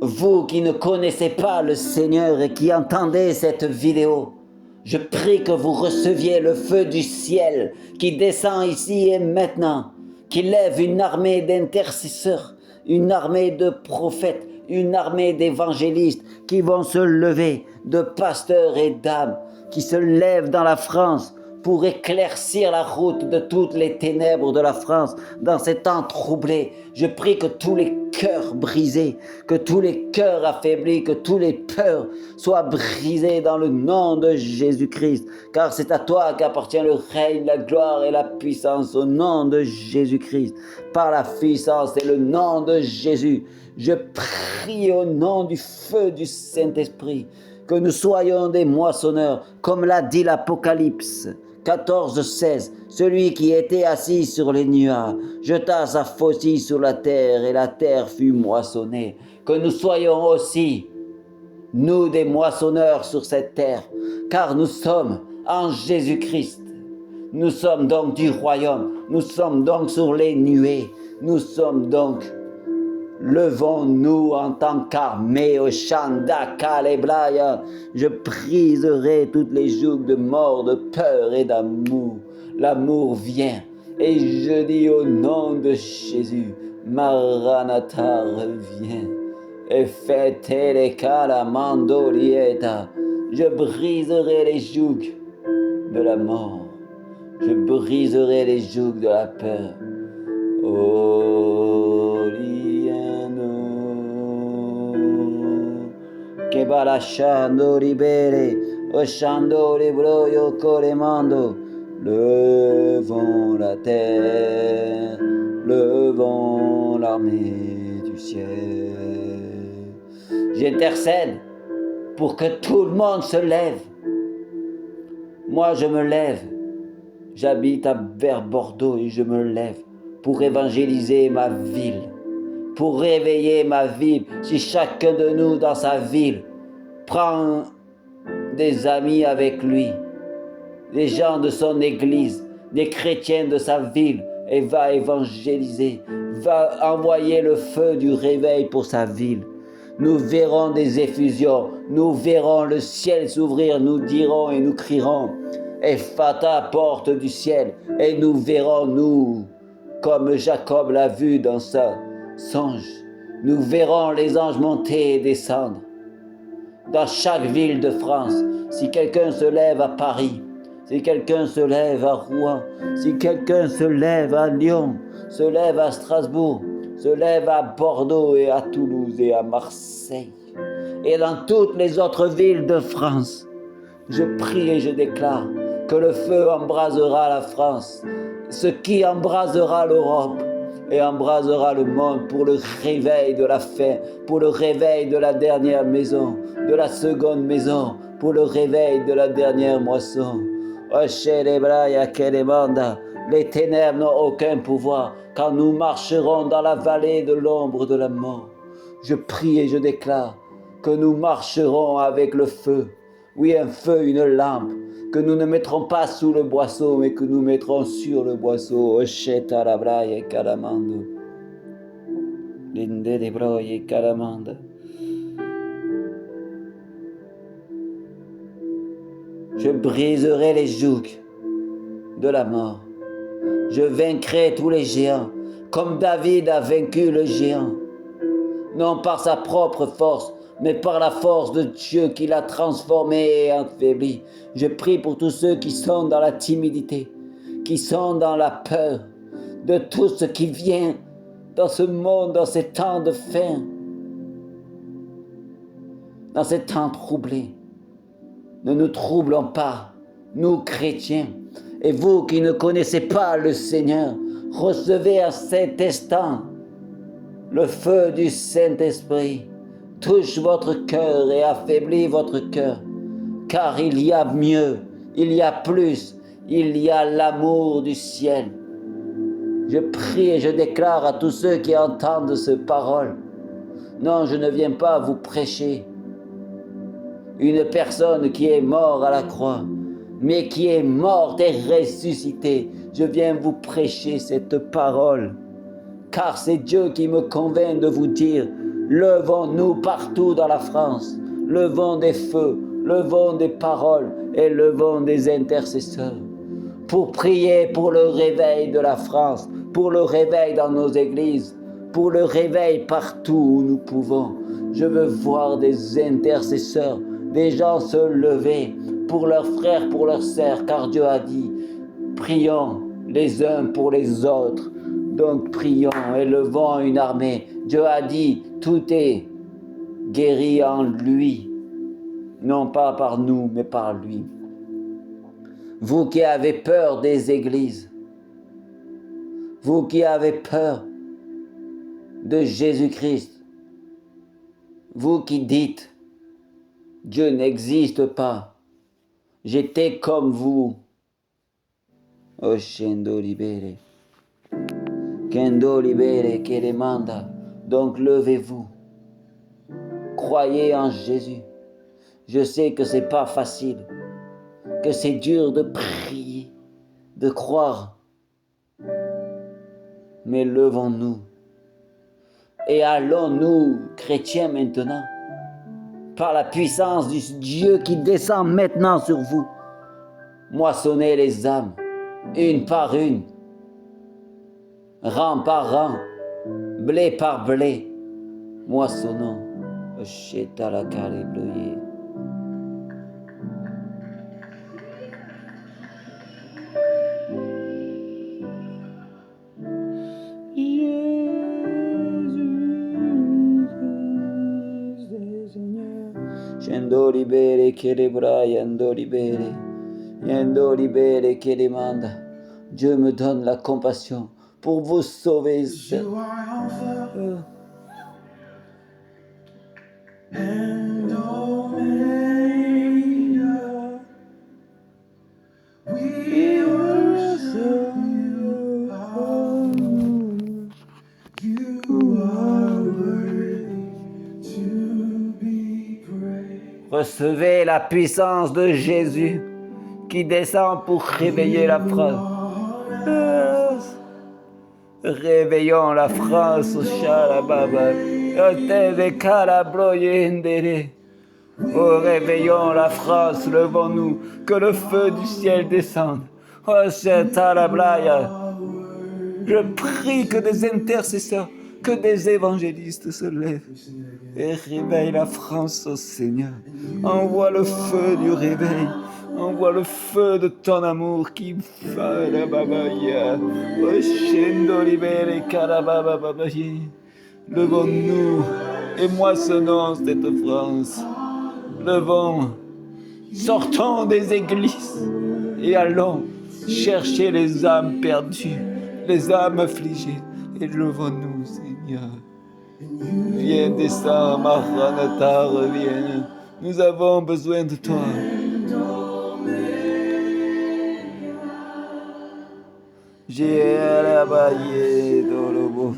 vous qui ne connaissez pas le Seigneur et qui entendez cette vidéo, je prie que vous receviez le feu du ciel qui descend ici et maintenant, qui lève une armée d'intercesseurs, une armée de prophètes, une armée d'évangélistes qui vont se lever, de pasteurs et d'âmes, qui se lèvent dans la France pour éclaircir la route de toutes les ténèbres de la France dans ces temps troublés. Je prie que tous les cœurs brisés, que tous les cœurs affaiblis, que tous les peurs soient brisés dans le nom de Jésus-Christ. Car c'est à toi qu'appartient le règne, la gloire et la puissance au nom de Jésus-Christ. Par la puissance et le nom de Jésus, je prie au nom du feu du Saint-Esprit que nous soyons des moissonneurs, comme l'a dit l'Apocalypse 14:16, celui qui était assis sur les nuages jeta sa faucille sur la terre et la terre fut moissonnée. Que nous soyons aussi, nous, des moissonneurs sur cette terre, car nous sommes en Jésus-Christ. Nous sommes donc du royaume, nous sommes donc sur les nuées, nous sommes donc, levons-nous en tant qu'armée au Shanda Kaleblaya. Je briserai toutes les jougs de mort, de peur et d'amour. L'amour vient et je dis au nom de Jésus, Maranatha revient. Et faites les calamandolieta. Je briserai les jougs de la mort. Je briserai les jougs de la peur. Che balasciando libere, osciando libroio colemando, levons la terre, levons l'armée du ciel. J'intercède pour que tout le monde se lève. Moi je me lève, j'habite vers Bordeaux et je me lève pour évangéliser ma ville, pour réveiller ma ville. Si chacun de nous dans sa ville prend des amis avec lui, des gens de son église, des chrétiens de sa ville, et va évangéliser, va envoyer le feu du réveil pour sa ville. Nous verrons des effusions, nous verrons le ciel s'ouvrir, nous dirons et nous crierons, Ephata, porte du ciel, et nous verrons, nous, comme Jacob l'a vu dans sa songe, nous verrons les anges monter et descendre. Dans chaque ville de France, si quelqu'un se lève à Paris, si quelqu'un se lève à Rouen, si quelqu'un se lève à Lyon, se lève à Strasbourg, se lève à Bordeaux et à Toulouse et à Marseille, et dans toutes les autres villes de France, je prie et je déclare que le feu embrasera la France, ce qui embrasera l'Europe et embrasera le monde pour le réveil de la fin, pour le réveil de la dernière maison, de la seconde maison, pour le réveil de la dernière moisson. Les ténèbres n'ont aucun pouvoir quand nous marcherons dans la vallée de l'ombre de la mort. Je prie et je déclare que nous marcherons avec le feu. Oui, un feu, une lampe, que nous ne mettrons pas sous le boisseau, mais que nous mettrons sur le boisseau. Osheta la braille calamando. Linde de braille calamanda. Je briserai les jougs de la mort. Je vaincrai tous les géants, comme David a vaincu le géant. Non par sa propre force, mais par la force de Dieu qui l'a transformé et affaibli. Je prie pour tous ceux qui sont dans la timidité, qui sont dans la peur de tout ce qui vient dans ce monde, dans ces temps de fin, dans ces temps troublés. Ne nous troublons pas, nous chrétiens, et vous qui ne connaissez pas le Seigneur, recevez à cet instant le feu du Saint-Esprit. Touche votre cœur et affaiblit votre cœur, car il y a mieux, il y a plus, il y a l'amour du ciel. Je prie et je déclare à tous ceux qui entendent ces paroles, non, je ne viens pas vous prêcher une personne qui est morte à la croix, mais qui est morte et ressuscitée. Je viens vous prêcher cette parole, car c'est Dieu qui me convainc de vous dire Levons-nous partout dans la France. Levons des feux, levons des paroles et levons des intercesseurs pour prier pour le réveil de la France, pour le réveil dans nos églises, pour le réveil partout où nous pouvons. Je veux voir des intercesseurs, des gens se lever pour leurs frères, pour leurs sœurs, car Dieu a dit, prions les uns pour les autres. Donc prions et levons une armée. Dieu a dit, tout est guéri en lui, non pas par nous, mais par lui. Vous qui avez peur des églises, vous qui avez peur de Jésus-Christ, vous qui dites, Dieu n'existe pas, j'étais comme vous. Oshendo libere, Kendo libere, che demanda. Donc levez-vous, croyez en Jésus. Je sais que c'est pas facile, que c'est dur de prier, de croire. Mais levons-nous et allons-nous, chrétiens maintenant, par la puissance du Dieu qui descend maintenant sur vous, moissonner les âmes, une par une, rang par rang, blé par blé, moissonnons. Yendo libere che le bras, yendo libere che demanda. Dieu me donne la compassion pour vous sauver. And Omega, we worship you, you are worthy to be praised. Recevez la puissance de Jésus qui descend pour réveiller la France. Réveillons la France, Shalababa. Oh, réveillons la France, levons-nous, que le feu du ciel descende. Oh, je prie que des intercesseurs, que des évangélistes se lèvent et réveillent la France, oh Seigneur. Envoie le feu du réveil, envoie le feu de ton amour qui va là-bas. Levons-nous et moissonnons cette France. Levons, sortons des églises et allons chercher les âmes perdues, les âmes affligées. Et levons-nous, Seigneur. Viens, descends, Maranatha, reviens. Nous avons besoin de toi. J'ai à la baillée dans le beau.